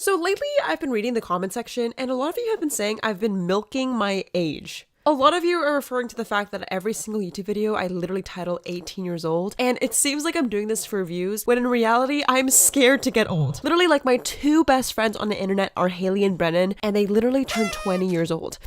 So lately I've been reading the comment section and a lot of you have been saying I've been milking my age. A lot of you are referring to the fact that every single YouTube video I literally title 18 years old, and it seems like I'm doing this for views, when in reality, I'm scared to get old. Literally, like, my two best friends on the internet are Haley and Brennan, and they literally turned 20 years old.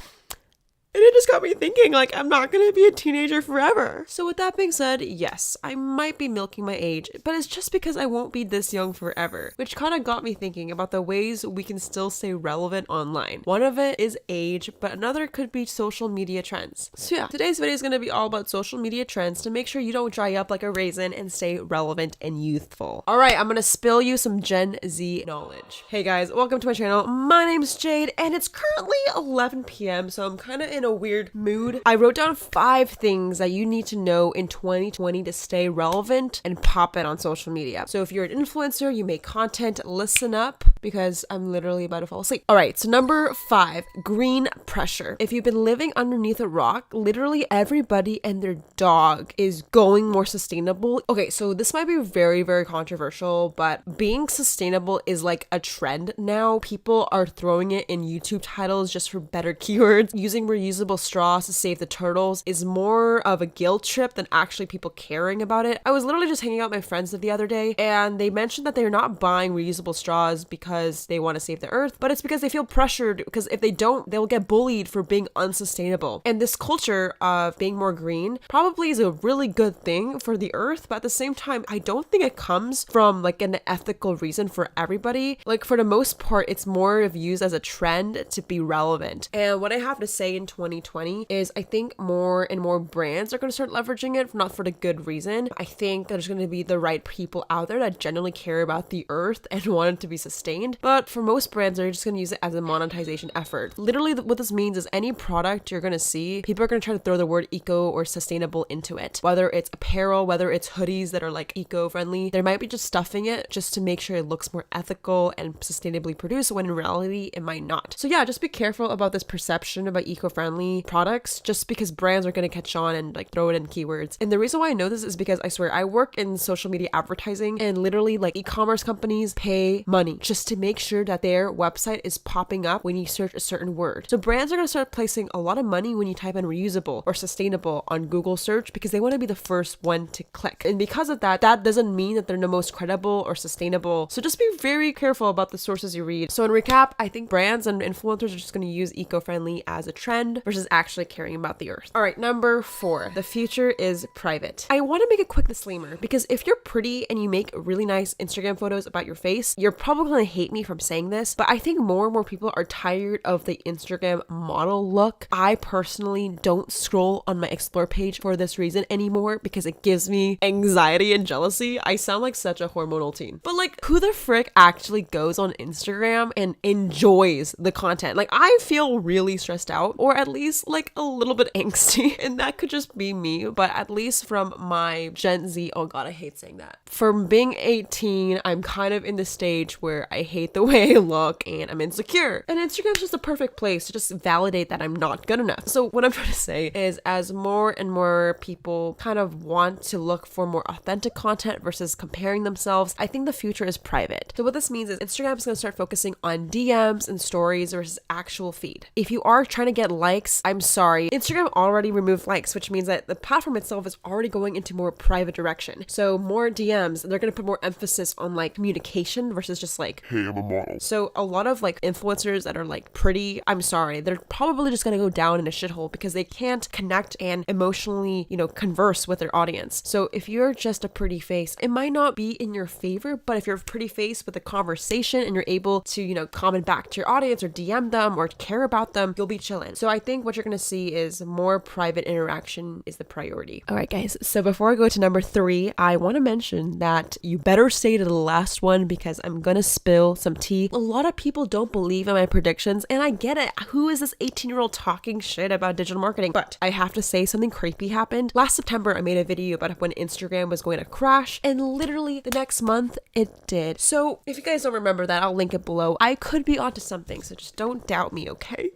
And it just got me thinking, like, I'm not gonna be a teenager forever. So with that being said, yes, I might be milking my age, but it's just because I won't be this young forever, which kind of got me thinking about the ways we can still stay relevant online. One of it is age, but another could be social media trends. So yeah, today's video is gonna be all about social media trends to make sure you don't dry up like a raisin and stay relevant and youthful. All right, I'm gonna spill you some Gen Z knowledge. Hey guys, welcome to my channel. My name's Jade, and it's currently 11 p.m., so I'm kind of in a weird mood. I wrote down 5 things that you need to know in 2020 to stay relevant and pop it on social media. So if you're an influencer, you make content, listen up because I'm literally about to fall asleep. All right, so number 5, green pressure. If you've been living underneath a rock, literally everybody and their dog is going more sustainable. Okay, so this might be very, very controversial, but being sustainable is like a trend now. People are throwing it in YouTube titles just for better keywords. Using reusable straws to save the turtles is more of a guilt trip than actually people caring about it. I was literally just hanging out with my friends the other day, and they mentioned that they're not buying reusable straws because they want to save the earth, but it's because they feel pressured, because if they don't, they'll get bullied for being unsustainable. And this culture of being more green probably is a really good thing for the earth, but at the same time, I don't think it comes from like an ethical reason for everybody. Like for the most part, it's more of used as a trend to be relevant. And what I have to say in 2020 is I think more and more brands are going to start leveraging it, not for the good reason. I think there's going to be the right people out there that genuinely care about the earth and want it to be sustained. But for most brands, they're just going to use it as a monetization effort. Literally, what this means is any product you're going to see, people are going to try to throw the word eco or sustainable into it. Whether it's apparel, whether it's hoodies that are like eco-friendly, they might be just stuffing it just to make sure it looks more ethical and sustainably produced, when in reality, it might not. So yeah, just be careful about this perception about eco-friendly products just because brands are going to catch on and like throw it in keywords. And the reason why I know this is because I swear I work in social media advertising, and literally like e-commerce companies pay money just to make sure that their website is popping up when you search a certain word. So brands are going to start placing a lot of money when you type in reusable or sustainable on Google search because they want to be the first one to click. And because of that, that doesn't mean that they're the most credible or sustainable. So just be very careful about the sources you read. So in recap, I think brands and influencers are just going to use eco-friendly as a trend versus actually caring about the earth. All right, number 4, the future is private. I want to make a quick disclaimer because if you're pretty and you make really nice Instagram photos about your face, you're probably going to hate me from saying this, but I think more and more people are tired of the Instagram model look. I personally don't scroll on my explore page for this reason anymore because it gives me anxiety and jealousy. I sound like such a hormonal teen. But like, who the frick actually goes on Instagram and enjoys the content? Like, I feel really stressed out, or at least like a little bit angsty, and that could just be me, but at least from my Gen Z, oh god, I hate saying that. From being 18, I'm kind of in the stage where I hate the way I look and I'm insecure. And Instagram's just the perfect place to just validate that I'm not good enough. So what I'm trying to say is, as more and more people kind of want to look for more authentic content versus comparing themselves, I think the future is private. So what this means is Instagram is going to start focusing on DMs and stories versus actual feed. If you are trying to get likes, I'm sorry, Instagram already removed likes, which means that the platform itself is already going into more private direction. So more DMs, they're going to put more emphasis on like communication versus just like, hey, I'm a model. So a lot of like influencers that are like pretty, I'm sorry, they're probably just going to go down in a shithole because they can't connect and emotionally, converse with their audience. So if you're just a pretty face, it might not be in your favor, but if you're a pretty face with a conversation and you're able to, comment back to your audience or DM them or care about them, you'll be chilling. So I think what you're going to see is more private interaction is the priority. All right, guys. So before I go to number 3, I want to mention that you better stay to the last one because I'm going to spill some tea. A lot of people don't believe in my predictions, and I get it. Who is this 18-year-old talking shit about digital marketing? But I have to say something creepy happened. Last September, I made a video about when Instagram was going to crash, and literally the next month it did. So if you guys don't remember that, I'll link it below. I could be onto something, so just don't doubt me, okay?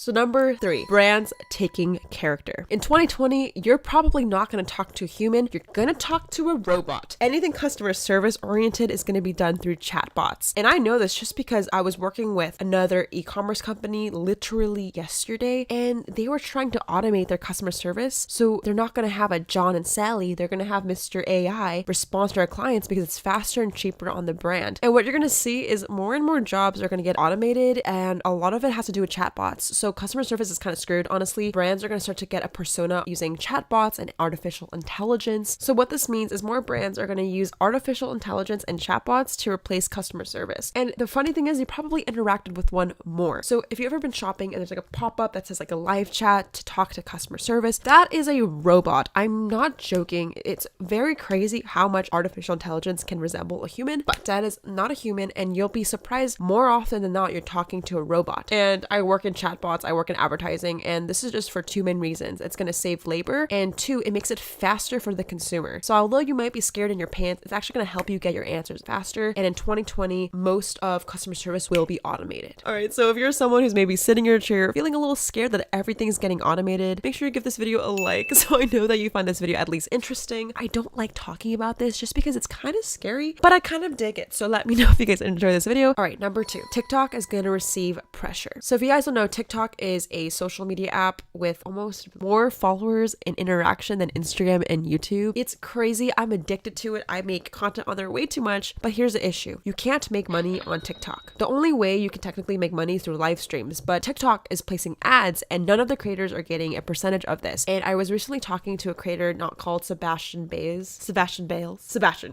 So number 3, brands taking character. In 2020, you're probably not going to talk to a human. You're going to talk to a robot. Anything customer service oriented is going to be done through chatbots. And I know this just because I was working with another e-commerce company literally yesterday, and they were trying to automate their customer service. So they're not going to have a John and Sally. They're going to have Mr. AI respond to our clients because it's faster and cheaper on the brand. And what you're going to see is more and more jobs are going to get automated, and a lot of it has to do with chatbots. So customer service is kind of screwed, honestly. Brands are going to start to get a persona using chatbots and artificial intelligence. So what this means is more brands are going to use artificial intelligence and chatbots to replace customer service. And the funny thing is, you probably interacted with one more. So if you've ever been shopping and there's like a pop-up that says like a live chat to talk to customer service, that is a robot. I'm not joking. It's very crazy how much artificial intelligence can resemble a human, but that is not a human, and you'll be surprised more often than not you're talking to a robot. And I work in chatbots, I work in advertising, and this is just for 2 main reasons. It's going to save labor, and 2, it makes it faster for the consumer. So although you might be scared in your pants, it's actually going to help you get your answers faster. And in 2020, most of customer service will be automated. All right, so if you're someone who's maybe sitting in your chair feeling a little scared that everything's getting automated, make sure you give this video a like so I know that you find this video at least interesting. I don't like talking about this just because it's kind of scary, but I kind of dig it. So let me know if you guys enjoy this video. All right, number 2, TikTok is going to receive pressure. So if you guys don't know, TikTok is a social media app with almost more followers and interaction than Instagram and YouTube. It's crazy. I'm addicted to it. I make content on there way too much, but here's the issue. You can't make money on TikTok. The only way you can technically make money is through live streams, but TikTok is placing ads and none of the creators are getting a percentage of this. And I was recently talking to a creator not called Sebastian,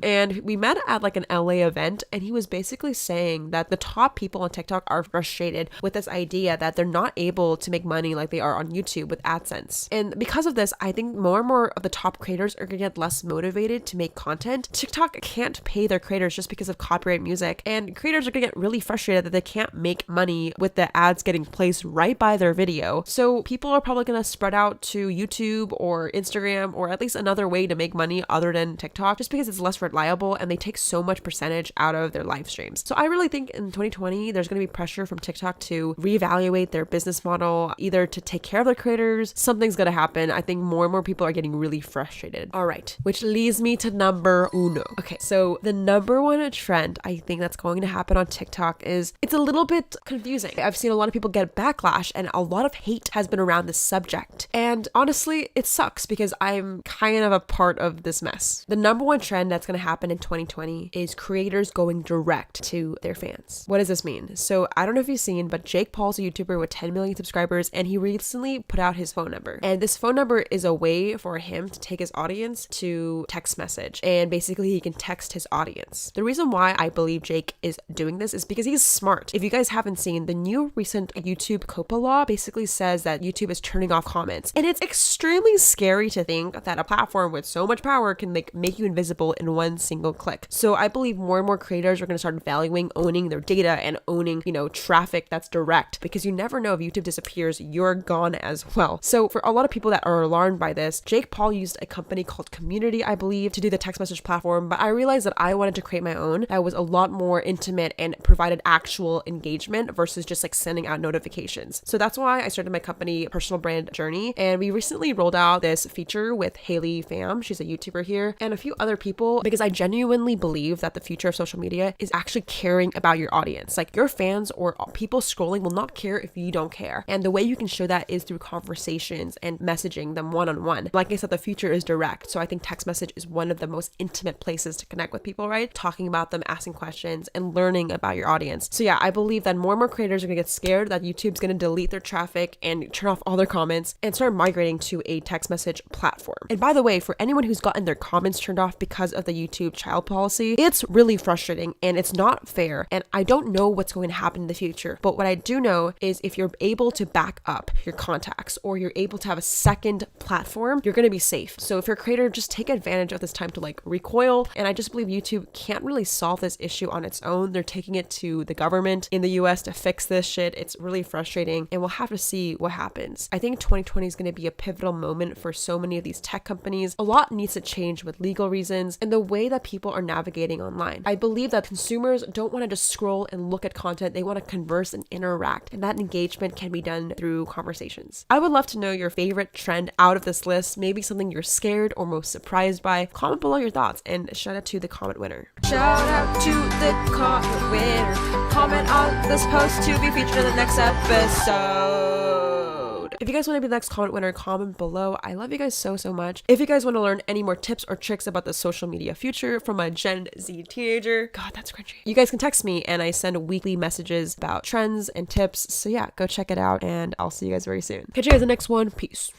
and we met at like an LA event, and he was basically saying that the top people on TikTok are frustrated with this idea that they're not able to make money like they are on YouTube with AdSense. And because of this, I think more and more of the top creators are gonna get less motivated to make content. TikTok can't pay their creators just because of copyright music, and creators are gonna get really frustrated that they can't make money with the ads getting placed right by their video. So people are probably gonna spread out to YouTube or Instagram, or at least another way to make money other than TikTok, just because it's less reliable and they take so much percentage out of their live streams. So I really think in 2020, there's going to be pressure from TikTok to reevaluate their business model, either to take care of their creators. Something's going to happen. I think more and more people are getting really frustrated. All right, which leads me to number 1. Okay, so the number 1 trend I think that's going to happen on TikTok is, it's a little bit confusing. I've seen a lot of people get backlash and a lot of hate has been around this subject. And honestly, it sucks because I'm kind of a part of this mess. The number 1 trend that's going to happen in 2020 is creators going direct to their fans. What does this mean? So I don't know if you've seen, but Jake Paul's a YouTuber with 10 million subscribers, and he recently put out his phone number. And this phone number is a way for him to take his audience to text message, and basically he can text his audience. The reason why I believe Jake is doing this is because he's smart. If you guys haven't seen, the new recent YouTube COPPA law basically says that YouTube is turning off comments, and it's extremely scary to think that a platform with so much power can like make you invisible in one single click. So I believe more and more creators are going to start valuing owning their data and owning, traffic that's direct, because you never know if YouTube disappears, you're gone as well. So for a lot of people that are alarmed by this, Jake Paul used a company called Community, I believe, to do the text message platform, but I realized that I wanted to create my own that was a lot more intimate and provided actual engagement versus just like sending out notifications. So that's why I started my company Personal Brand Journey, and we recently rolled out this feature with Haley Pham, she's a YouTuber here, and a few other people, because I genuinely believe that the future of social media is actually caring about your audience. Like, your fans or people scrolling will not care if you don't care. And the way you can show that is through conversations and messaging them one-on-one. Like I said, the future is direct. So I think text message is one of the most intimate places to connect with people, right? Talking about them, asking questions, and learning about your audience. So yeah, I believe that more and more creators are gonna get scared that YouTube's gonna delete their traffic and turn off all their comments and start migrating to a text message platform. And by the way, for anyone who's gotten their comments turned off because of the YouTube child policy, it's really frustrating and it's not fair. And I don't know what's going to happen in the future, but what I do know is if you're able to back up your contacts or you're able to have a second platform, you're going to be safe. So if you're a creator, just take advantage of this time to like recoil. And I just believe YouTube can't really solve this issue on its own. They're taking it to the government in the US to fix this shit. It's really frustrating and we'll have to see what happens. I think 2020 is going to be a pivotal moment for so many of these tech companies. A lot needs to change with legal reasons and the way that people are navigating online. I believe that consumers don't want to just scroll and look at content. They want to converse and interact, and that engagement can be done through conversations. I would love to know your favorite trend out of this list, maybe something you're scared or most surprised by. Comment below your thoughts and shout out to the comment winner. Shout out to the comment winner. Comment on this post to be featured in the next episode. If you guys want to be the next comment winner, comment below. I love you guys so much. If you guys want to learn any more tips or tricks about the social media future from a Gen Z teenager, God, that's cringy, you guys can text me and I send weekly messages about trends and tips. So yeah, go check it out and I'll see you guys very soon. Catch you guys in the next one. Peace.